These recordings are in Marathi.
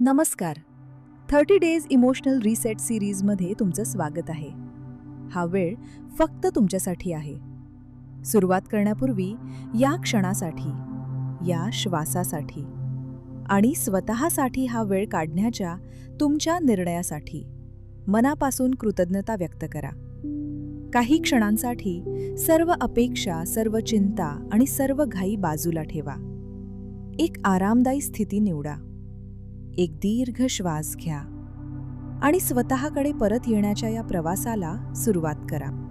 नमस्कार. 30 डेज इमोशनल रिसेट सिरीजमध्ये तुमचं स्वागत आहे. हा वेळ फक्त तुमच्यासाठी आहे. सुरुवात करण्यापूर्वी या क्षणासाठी, या श्वासासाठी आणि स्वतःसाठी हा वेळ काढण्याच्या तुमच्या निर्णयासाठी मनापासून कृतज्ञता व्यक्त करा. काही क्षणांसाठी सर्व अपेक्षा, सर्व चिंता आणि सर्व घाई बाजूला ठेवा. एक आरामदायी स्थिती निवडा. एक दीर्घ श्वास घ्या आणि स्वतःकडे परत येण्याच्या या प्रवासाला सुरुवात करा.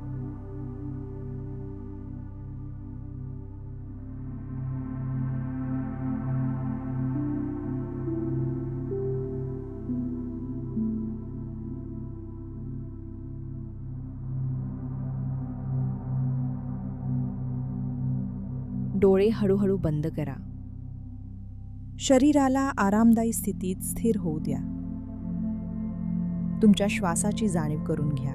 डोळे हळूहळू बंद करा. शरीराला आरामदायी स्थितीत स्थिर होऊ द्या. तुमच्या श्वासाची जाणीव करून घ्या.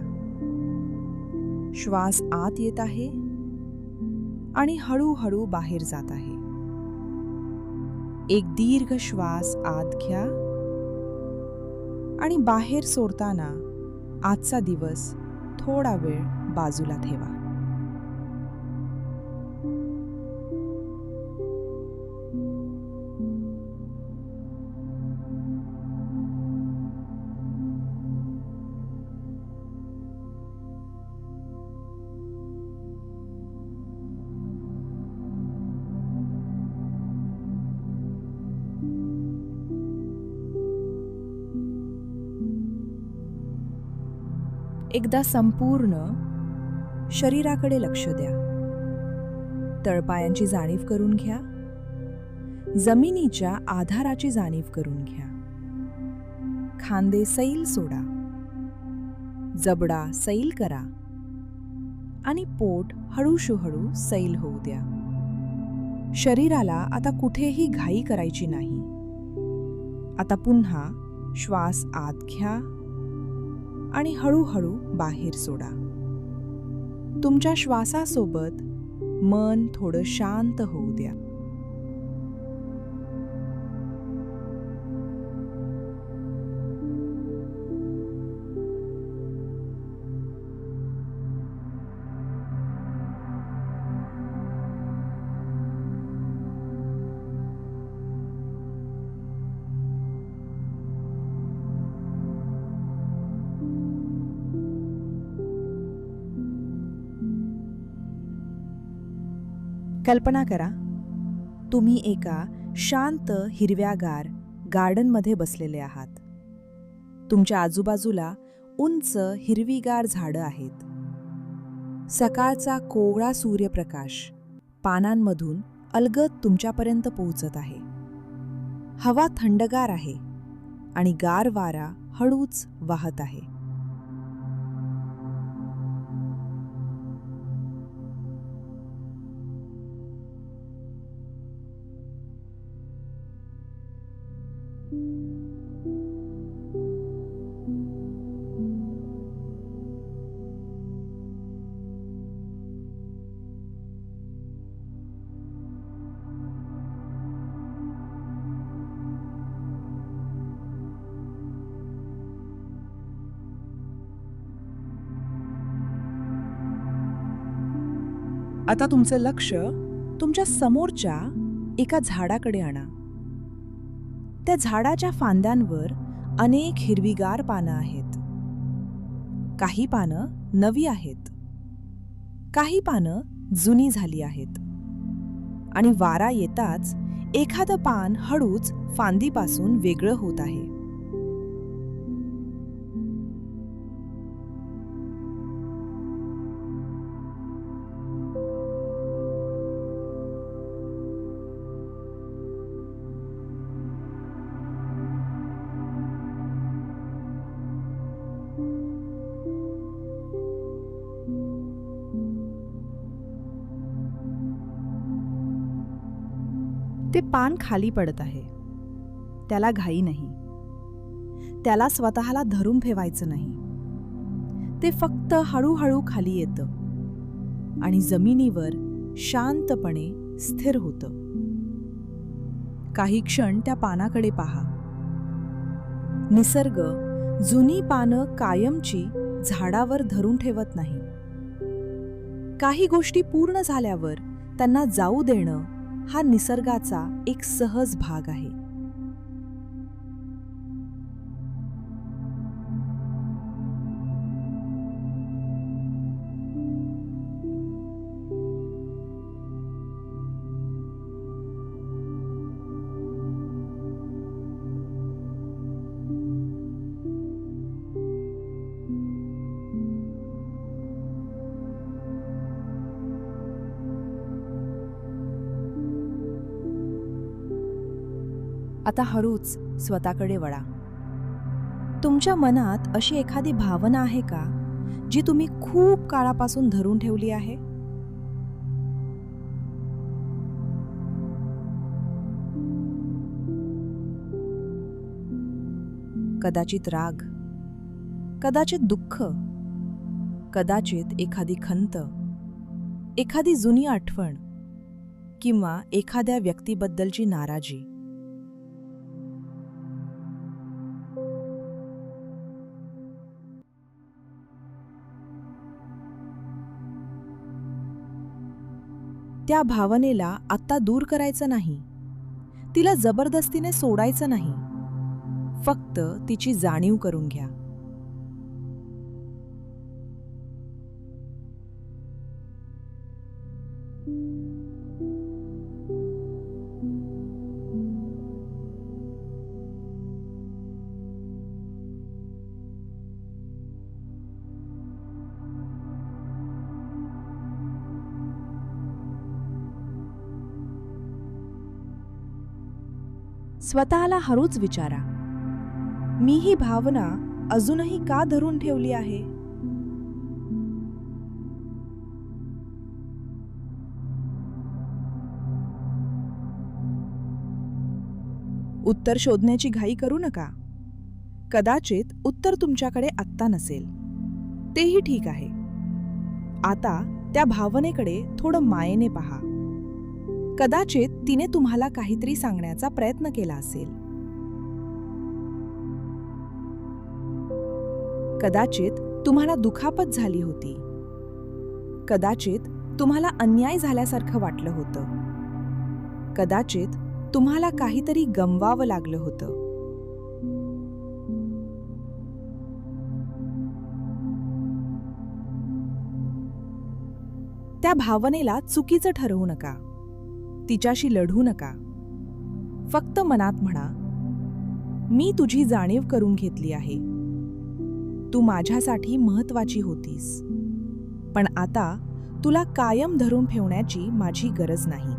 श्वास आत येत आहे आणि हळूहळू बाहेर जात आहे. एक दीर्घ श्वास आत घ्या आणि बाहेर सोडताना आजचा दिवस थोडा वेळ बाजूला ठेवा. एकदा संपूर्ण शरीराकडे लक्ष द्या. तळपायांची जाणीव करून घ्या. जमिनीच्या आधाराची जाणीव करून घ्या. खांदे सैल सोडा. जबडा सैल करा आणि पोट हळूहळू सैल होऊ द्या. शरीराला आता कुठेही घाई करायची नाही. आता पुन्हा श्वास आत घ्या आणि हळूहळू बाहेर सोडा. तुमच्या श्वासासोबत मन थोडं शांत होऊ द्या. कल्पना करा, तुम्ही एका शांत हिरव्यागार गार्डनमध्ये बसलेले आहात. तुमच्या आजूबाजूला उंच हिरवीगार झाडं आहेत. सकाळचा कोवळा सूर्यप्रकाश पानांमधून अलगद तुमच्यापर्यंत पोहोचत आहे. हवा थंडगार आहे आणि गार वारा हळूच वाहत आहे. आता तुमचं लक्ष तुमच्या समोरच्या एका झाडाकडे आणा. त्या झाडाच्या फांद्यांवर अनेक हिरवीगार पानं आहेत. काही पानं नवी आहेत, काही पानं जुनी झाली आहेत आणि वारा येताच एखादं पान हळूच फांदीपासून वेगळं होत आहे. ते पान खाली पडत आहे. त्याला घाई नाही. त्याला स्वतःला धरून ठेवायचं नाही. ते फक्त हळूहळू खाली येतं आणि जमिनीवर शांतपणे स्थिर होतं. काही क्षण त्या पानाकडे पहा. निसर्ग जुनी पानं कायमची झाडावर धरून ठेवत नाही. काही गोष्टी पूर्ण झाल्यावर त्यांना जाऊ देणं हा निसर्गाचा एक सहज भाग आहे. आता हळूच स्वतःकडे वळा. तुमच्या मनात अशी एखादी भावना आहे का जी तुम्ही खूप काळापासून धरून ठेवली आहे? कदाचित राग, कदाचित दुःख, कदाचित एखादी खंत, एखादी जुनी आठवण किंवा एखाद्या व्यक्तीबद्दलची नाराजी. त्या भावनेला आत्ता दूर करायचं नाही, तिला जबरदस्तीने सोडायचं नाही, फक्त तिची जाणीव करून घ्या. स्वतःला हळूच विचारा, मी ही भावना अजूनही का धरून ठेवली आहे? उत्तर शोधण्याची घाई करू नका. कदाचित उत्तर तुमच्याकडे आत्ता नसेल, तेही ठीक आहे. आता त्या भावनेकडे थोडं मायेने पहा. कदाचित तिने तुम्हाला काहीतरी सांगण्याचा प्रयत्न केला असेल. कदाचित तुम्हाला दुखापत झाली होती. कदाचित तुम्हाला अन्याय झाल्यासारखं वाटलं होतं. कदाचित तुम्हाला काहीतरी गमवावं लागलं होतं. त्या भावनेला चुकीचं ठरवू नका, तिच्याशी लढू नका. फक्त मनात म्हणा, मी तुझी जाणीव करून घेतली आहे. तू माझ्यासाठी महत्वाची होतीस, पण आता तुला कायम धरून ठेवण्याची माझी गरज नाही.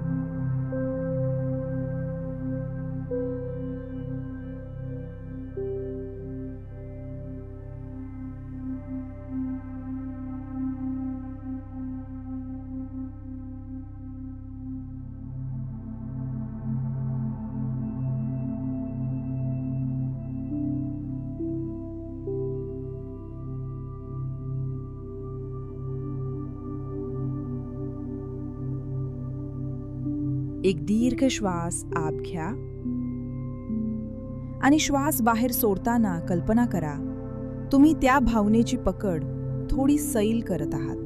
एक दीर्घ श्वास आत घ्या आणि श्वास बाहेर सोडताना कल्पना करा, तुम्ही त्या भावनेची पकड थोडी सैल करत आहात.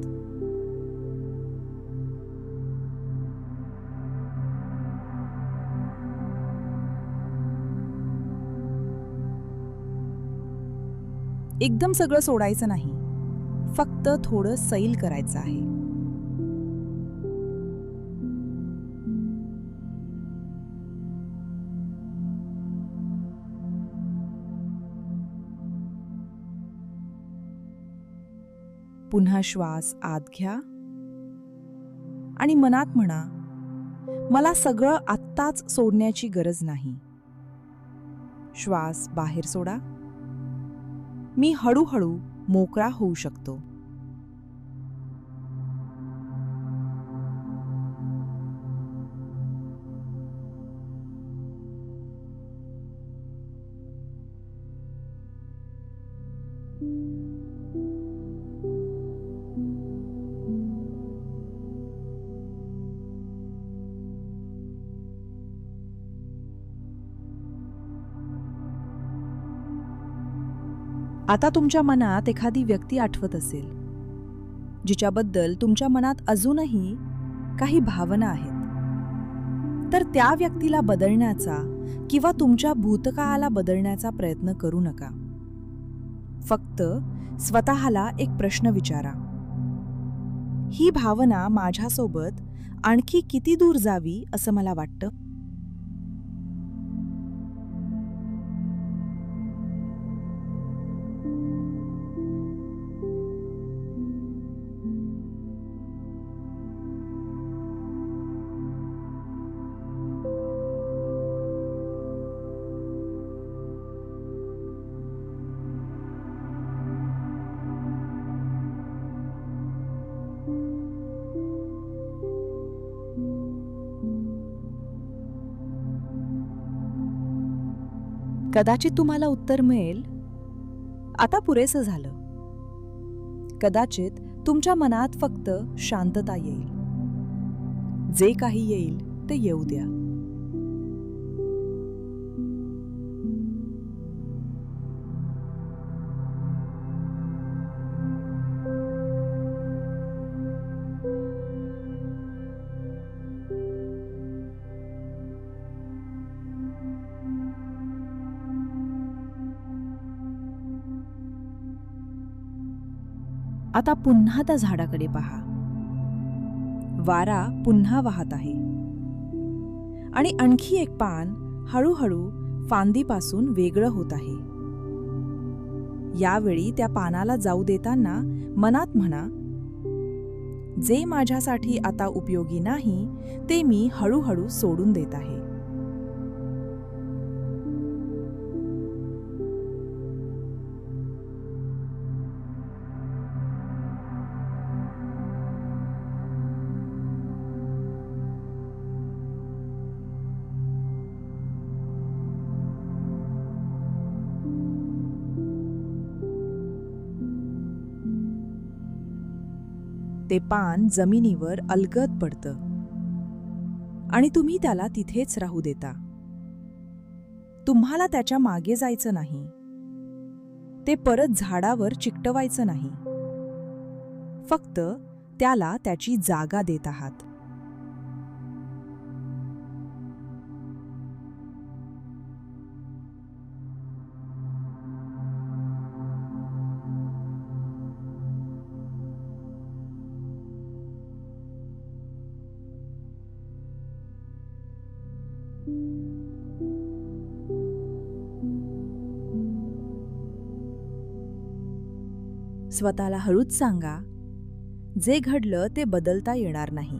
एकदम सगळं सोडायचं नाही, फक्त थोडं सैल करायचं आहे. पुन्हा श्वास आत घ्या आणि मनात म्हणा, मला सगळं आत्ताच सोडण्याची गरज नाही. श्वास बाहेर सोडा. मी हळूहळू मोकळा होऊ शकतो. आता तुमच्या मनात एखादी व्यक्ती आठवत असेल, जिच्याबद्दल तुमच्या मनात अजूनही काही भावना आहेत. तर त्या व्यक्तीला बदलण्याचा किंवा तुमच्या भूतकाळाला बदलण्याचा प्रयत्न करू नका. फक्त स्वतःला एक प्रश्न विचारा, ही भावना माझ्यासोबत आणखी किती दूर जावी असं मला वाटतं? कदाचित तुम्हाला उत्तर मिळेल, आता पुरेसं झालं. कदाचित तुमच्या मनात फक्त शांतता येईल. जे काही येईल ते येऊ द्या. आता पुन्हा त्या झाडाकडे पहा. वारा पुन्हा वाहत आहे आणि आणखी एक पान हळूहळू फांदीपासून वेगळं होत आहे. यावेळी त्या पानाला जाऊ देताना मनात म्हणा, जे माझ्यासाठी आता उपयोगी नाही ते मी हळूहळू सोडून देत आहे. ते पान जमिनीवर अलगद पडतं आणि तुम्ही त्याला तिथेच राहू देता. तुम्हाला त्याच्या मागे जायचं नाही. ते परत झाडावर चिकटवायचं नाही. फक्त त्याला त्याची जागा देत आहात. स्वतःला हळूच सांगा, जे घडलं ते बदलता येणार नाही.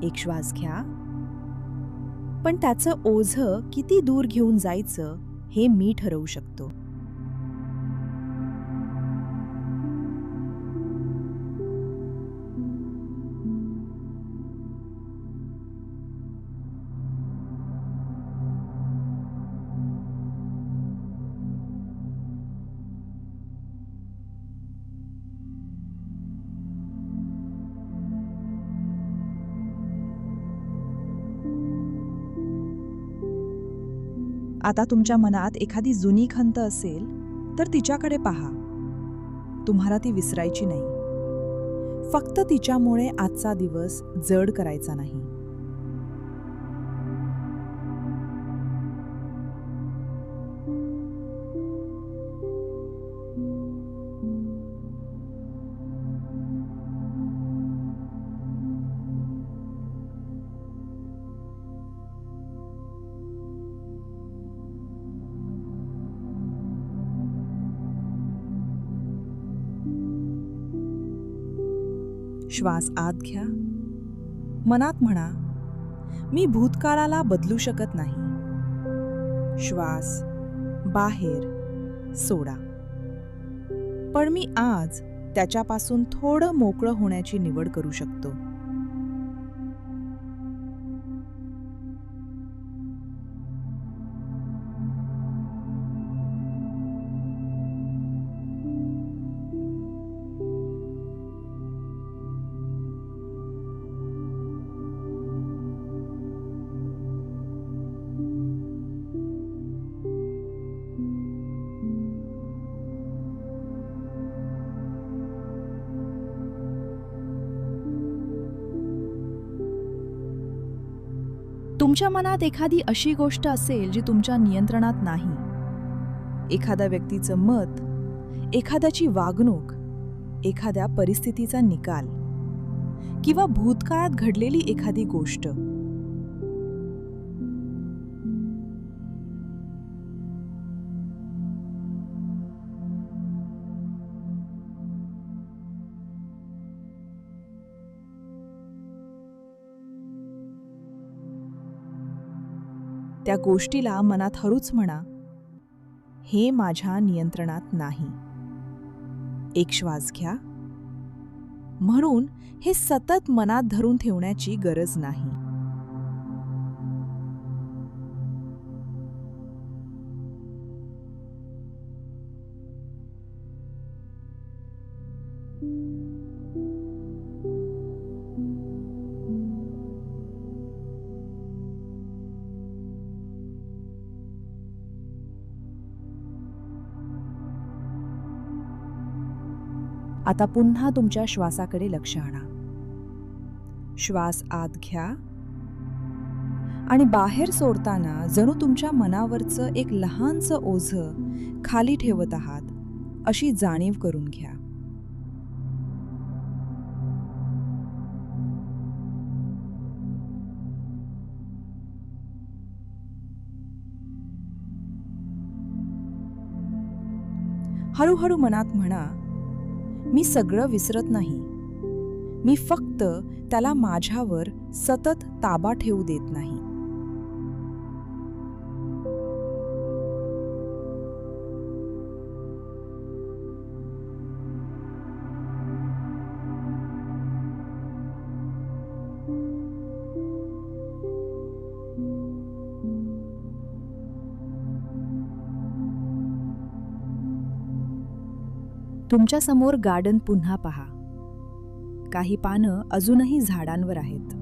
एक श्वास घ्या, पण त्याचं ओझं किती दूर घेऊन जायचं हे मी ठरवू शकतो. आता तुमच्या मनात एखादी जुनी खंत असेल तर तिच्याकडे पहा. तुम्हाला ती विसरायची नाही. फक्त तिच्यामुळे आजचा दिवस जड करायचा नाही. श्वास आत घ्या. मनात म्हणा, मी भूतकाळाला बदलू शकत नाही. श्वास बाहेर सोडा. पण मी आज त्याच्यापासून थोडं मोकळं होण्याची निवड करू शकतो. तुमच्या मनात एखादी अशी गोष्ट असेल जी तुमच्या नियंत्रणात नाही. एखाद्या व्यक्तीचं मत, एखाद्याची वागणूक, एखाद्या परिस्थितीचा निकाल किंवा भूतकाळात घडलेली एखादी गोष्ट. त्या गोष्टीला मनात हळूच म्हणा, हे माझ्या नियंत्रणात नाही. एक श्वास घ्या. म्हणून हे सतत मनात धरून ठेवण्याची गरज नाही. आता पुन्हा तुमच्या श्वासाकडे लक्ष आणा. श्वास आत घ्या आणि बाहेर सोडताना जणू तुमच्या मनावरचं एक लहानसं ओझं खाली ठेवत आहात अशी जाणीव करून घ्या. हळूहळू मनात म्हणा, मी सगळं विसरत नाही. मी फक्त त्याला माझ्यावर सतत ताबा ठेवू देत नाही. तुमच्या समोर गार्डन पुन्हा पहा. काही पानं अजूनही झाडांवर आहेत.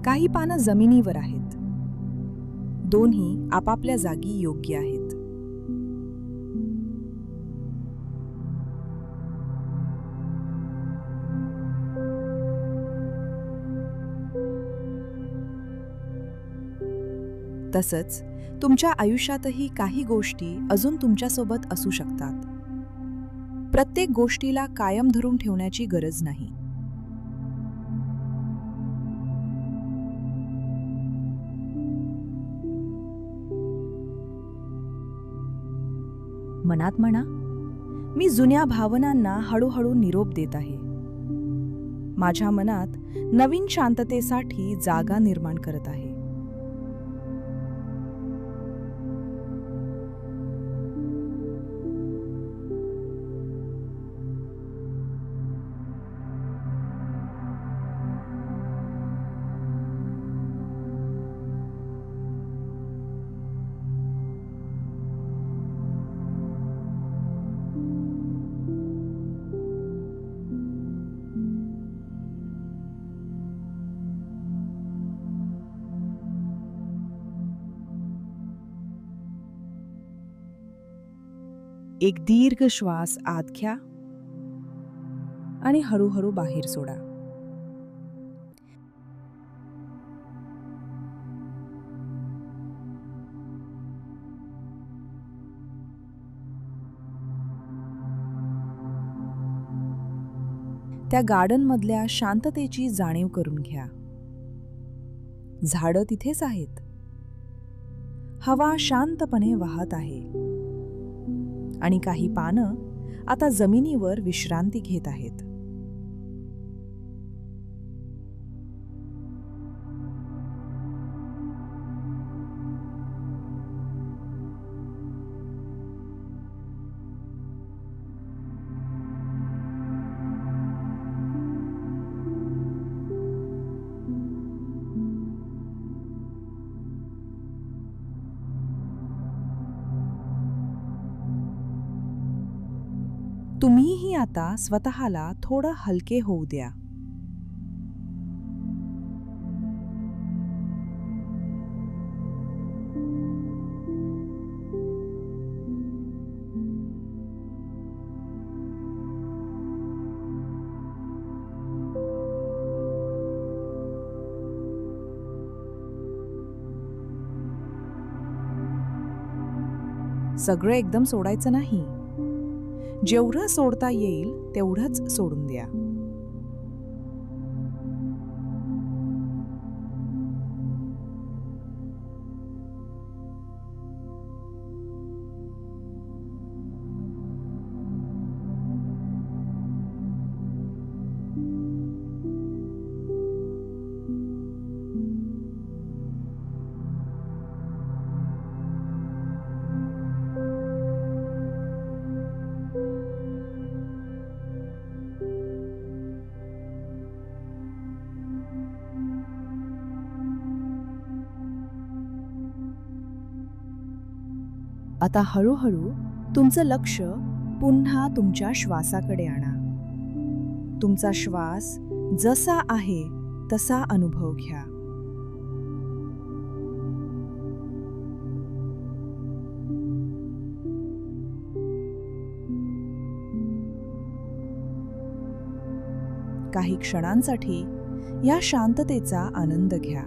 काही पानं जमिनीवर आहेत. दोन्ही आपापल्या जागी योग्य आहेत. तसंच तुमच्या आयुष्यातही काही गोष्टी अजून तुमच्यासोबत असू शकतात. प्रत्येक गोष्टीला कायम धरून ठेवण्याची गरज नाही. मनात म्हणा, मी जुन्या भावनांना हळूहळू निरोप देत आहे. माझ्या मनात नवीन शांततेसाठी जागा निर्माण करत आहे. एक दीर्घ श्वास आत घ्या आणि हळूहळू बाहेर सोडा. त्या गार्डनमधल्या शांततेची जाणीव करून घ्या. झाडं तिथेच आहेत. हवा शांतपणे वाहत आहे आणि काही पानं आता जमिनीवर विश्रांती घेत आहेत. तुम्हीही आता स्वतःला थोडं हलके होऊ द्या. सगळं एकदम सोडायचं नाही. जेवढं सोडता येईल तेवढंच सोडून द्या. आता हळूहळू तुमचं लक्ष पुन्हा तुमच्या श्वासाकडे आणा. तुमचा श्वास जसा आहे तसा अनुभव घ्या. काही क्षणांसाठी या शांततेचा आनंद घ्या.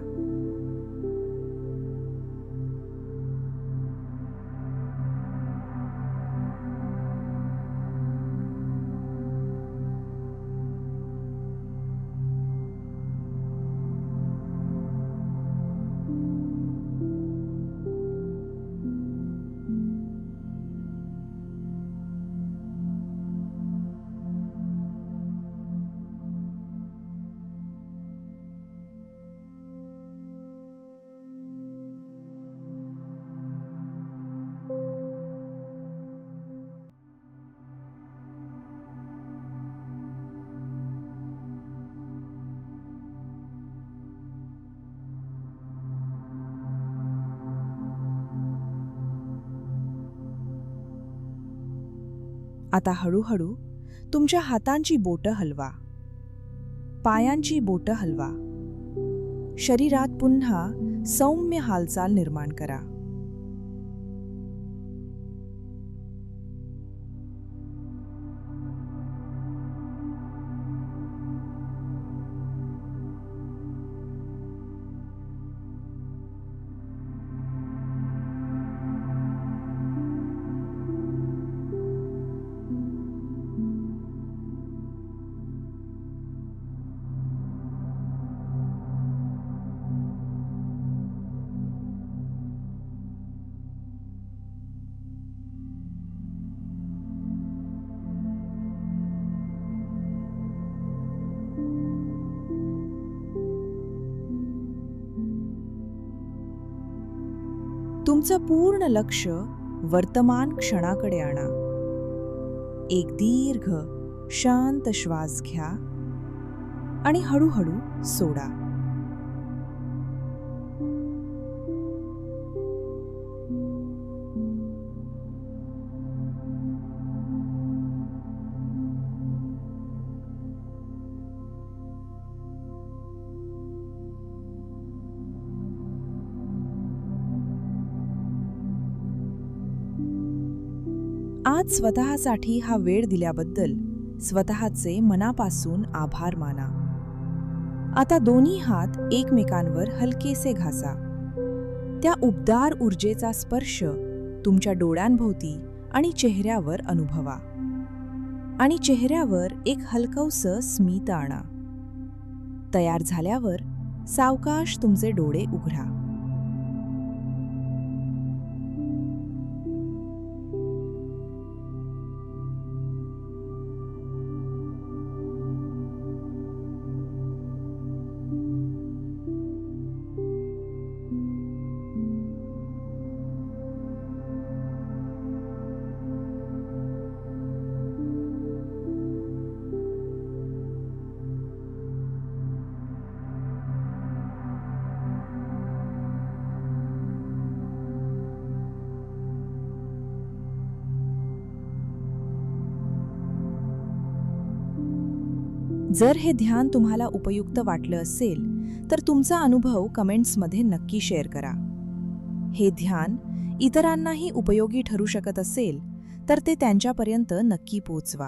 आता हळूहळू तुमच्या हातांची बोटं हलवा, पायांची बोटं हलवा. शरीरात पुन्हा सौम्य हालचाल निर्माण करा. तुमचं पूर्ण लक्ष वर्तमान क्षणाकडे आणा. एक दीर्घ शांत श्वास घ्या आणि हळूहळू सोडा. आज स्वतःसाठी हा वेळ दिल्याबद्दल स्वतःचे मनापासून आभार माना. आता दोन्ही हात एकमेकांवर हलकेसे घासा. त्या उबदार ऊर्जेचा स्पर्श तुमच्या डोळ्यांभोवती आणि चेहऱ्यावर अनुभवा. आणि चेहऱ्यावर एक हलकंसं स्मित आणा. तयार झाल्यावर सावकाश तुमचे डोळे उघडा. जर हे ध्यान तुम्हाला उपयुक्त वाटलं असेल तर तुमचा अनुभव कमेंट्समध्ये नक्की शेअर करा. हे ध्यान इतरांनाही उपयोगी ठरू शकत असेल तर ते त्यांच्यापर्यंत नक्की पोहोचवा.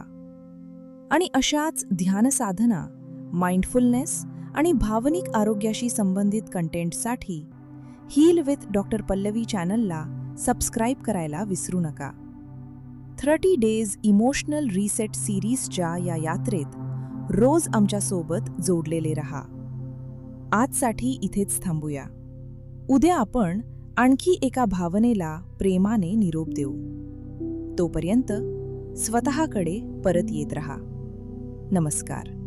आणि अशाच ध्यान साधना, माइंडफुलनेस आणि भावनिक आरोग्याशी संबंधित कंटेंटसाठी हील विथ डॉक्टर पल्लवी चॅनलला सबस्क्राईब करायला विसरू नका. 30 डेज इमोशनल रिसेट सिरीजच्या या यात्रेत रोज आमच्यासोबत जोडलेले रहा. आजसाठी इथेच थांबूया. उद्या आपण आणखी एका भावनेला प्रेमाने निरोप देऊ. तोपर्यंत स्वतःकडे परत येत रहा. नमस्कार.